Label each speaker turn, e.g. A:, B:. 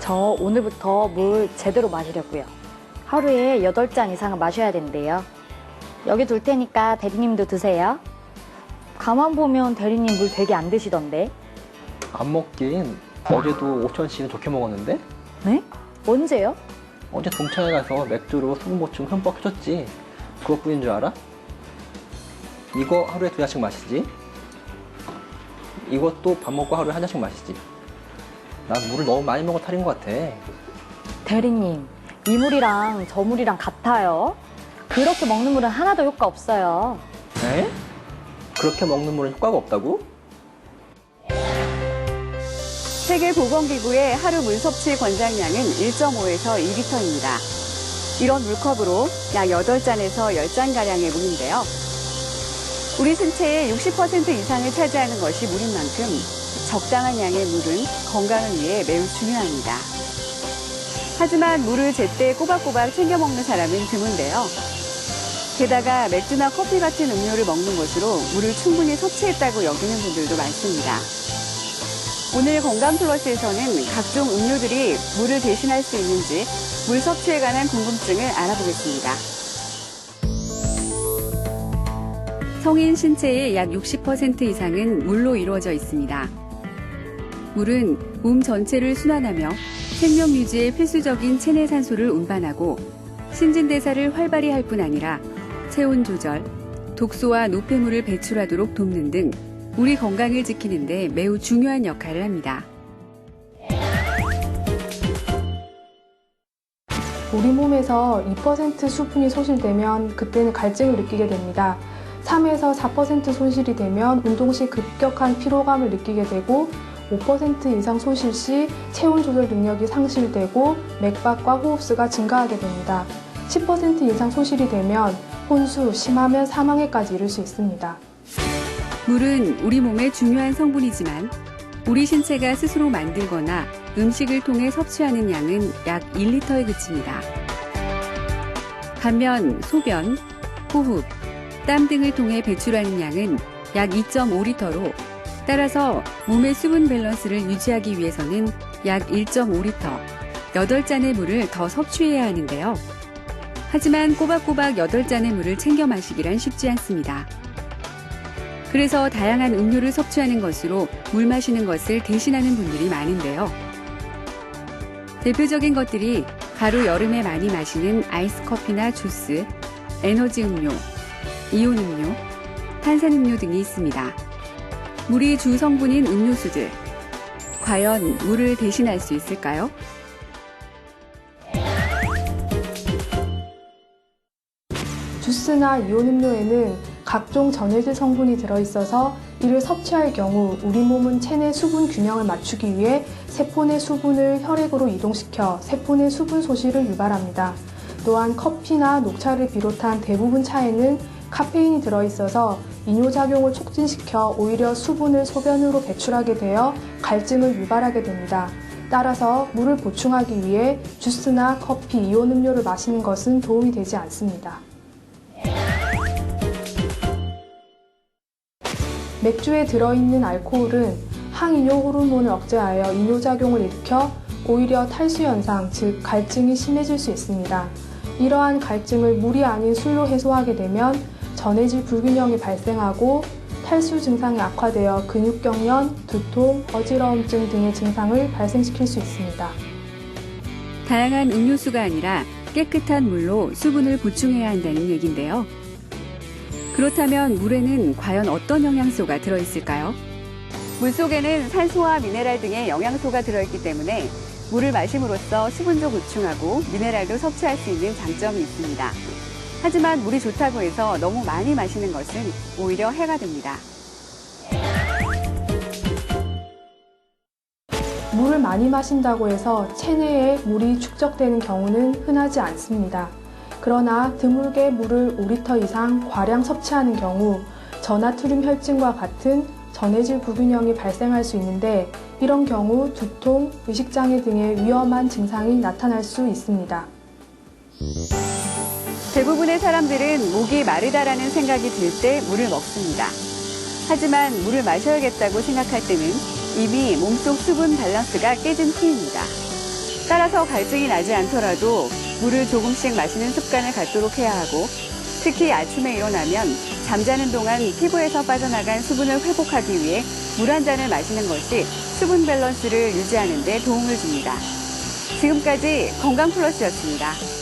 A: 저 오늘부터 물 제대로 마시려고요. 하루에 8잔 이상은 마셔야 된대요. 여기 둘 테니까 대리님도 드세요. 가만 보면 대리님 물 되게 안 드시던데.
B: 안 먹긴. 어제도 5천씩은 좋게 먹었는데?
A: 네? 언제요?
B: 어제 동창회 가서 맥주로 수분 보충 흠뻑 해줬지. 그것뿐인 줄 알아? 이거 하루에 2잔씩 마시지. 이것도 밥 먹고 하루에 1잔씩 마시지. 난 물을 너무 많이 먹어 탈인 것 같아.
A: 대리님, 이 물이랑 저 물이랑 같아요. 그렇게 먹는 물은 하나도 효과 없어요.
B: 에? 그렇게 먹는 물은 효과가 없다고?
C: 세계보건기구의 하루 물 섭취 권장량은 1.5에서 2리터입니다. 이런 물컵으로 약 8잔에서 10잔가량의 물인데요. 우리 신체의 60% 이상을 차지하는 것이 물인 만큼 적당한 양의 물은 건강을 위해 매우 중요합니다. 하지만 물을 제때 꼬박꼬박 챙겨 먹는 사람은 드문데요. 게다가 맥주나 커피 같은 음료를 먹는 것으로 물을 충분히 섭취했다고 여기는 분들도 많습니다. 오늘 건강플러스에서는 각종 음료들이 물을 대신할 수 있는지 물 섭취에 관한 궁금증을 알아보겠습니다. 성인 신체의 약 60% 이상은 물로 이루어져 있습니다. 물은 몸 전체를 순환하며 생명 유지에 필수적인 체내 산소를 운반하고 신진대사를 활발히 할 뿐 아니라 체온 조절, 독소와 노폐물을 배출하도록 돕는 등 우리 건강을 지키는 데 매우 중요한 역할을 합니다.
D: 우리 몸에서 2% 수분이 소실되면 그때는 갈증을 느끼게 됩니다. 3에서 4% 손실이 되면 운동 시 급격한 피로감을 느끼게 되고 5% 이상 소실 시 체온 조절 능력이 상실되고 맥박과 호흡수가 증가하게 됩니다. 10% 이상 소실이 되면 혼수, 심하면 사망에까지 이를 수 있습니다.
C: 물은 우리 몸의 중요한 성분이지만 우리 신체가 스스로 만들거나 음식을 통해 섭취하는 양은 약 1리터에 그칩니다. 반면 소변, 호흡, 땀 등을 통해 배출하는 양은 약 2.5리터로 따라서 몸의 수분 밸런스를 유지하기 위해서는 약 1.5리터, 8잔의 물을 더 섭취해야 하는데요. 하지만 꼬박꼬박 8잔의 물을 챙겨 마시기란 쉽지 않습니다. 그래서 다양한 음료를 섭취하는 것으로 물 마시는 것을 대신하는 분들이 많은데요. 대표적인 것들이 가로 여름에 많이 마시는 아이스 커피나 주스, 에너지 음료, 이온 음료, 탄산 음료 등이 있습니다. 물이 주 성분인 음료수들, 과연 물을 대신할 수 있을까요?
D: 주스나 이온 음료에는 각종 전해질 성분이 들어있어서 이를 섭취할 경우 우리 몸은 체내 수분 균형을 맞추기 위해 세포 내 수분을 혈액으로 이동시켜 세포 내 수분 소실을 유발합니다. 또한 커피나 녹차를 비롯한 대부분 차에는 카페인이 들어있어서 이뇨작용을 촉진시켜 오히려 수분을 소변으로 배출하게 되어 갈증을 유발하게 됩니다. 따라서 물을 보충하기 위해 주스나 커피, 이온 음료를 마시는 것은 도움이 되지 않습니다. 맥주에 들어있는 알코올은 항이뇨 호르몬을 억제하여 이뇨작용을 일으켜 오히려 탈수 현상, 즉 갈증이 심해질 수 있습니다. 이러한 갈증을 물이 아닌 술로 해소하게 되면 전해질 불균형이 발생하고 탈수 증상이 악화되어 근육경련, 두통, 어지러움증 등의 증상을 발생시킬 수 있습니다.
C: 다양한 음료수가 아니라 깨끗한 물로 수분을 보충해야 한다는 얘기인데요. 그렇다면 물에는 과연 어떤 영양소가 들어있을까요? 물속에는 산소와 미네랄 등의 영양소가 들어있기 때문에 물을 마심으로써 수분도 보충하고 미네랄도 섭취할 수 있는 장점이 있습니다. 하지만 물이 좋다고 해서 너무 많이 마시는 것은 오히려 해가 됩니다.
D: 물을 많이 마신다고 해서 체내에 물이 축적되는 경우는 흔하지 않습니다. 그러나 드물게 물을 5리터 이상 과량 섭취하는 경우 저나트륨 혈증과 같은 전해질 불균형이 발생할 수 있는데 이런 경우 두통, 의식장애 등의 위험한 증상이 나타날 수 있습니다.
C: 대부분의 사람들은 목이 마르다라는 생각이 들 때 물을 먹습니다. 하지만 물을 마셔야겠다고 생각할 때는 이미 몸속 수분 밸런스가 깨진 후입니다. 따라서 갈증이 나지 않더라도 물을 조금씩 마시는 습관을 갖도록 해야 하고, 특히 아침에 일어나면 잠자는 동안 피부에서 빠져나간 수분을 회복하기 위해 물 한 잔을 마시는 것이 수분 밸런스를 유지하는 데 도움을 줍니다. 지금까지 건강플러스였습니다.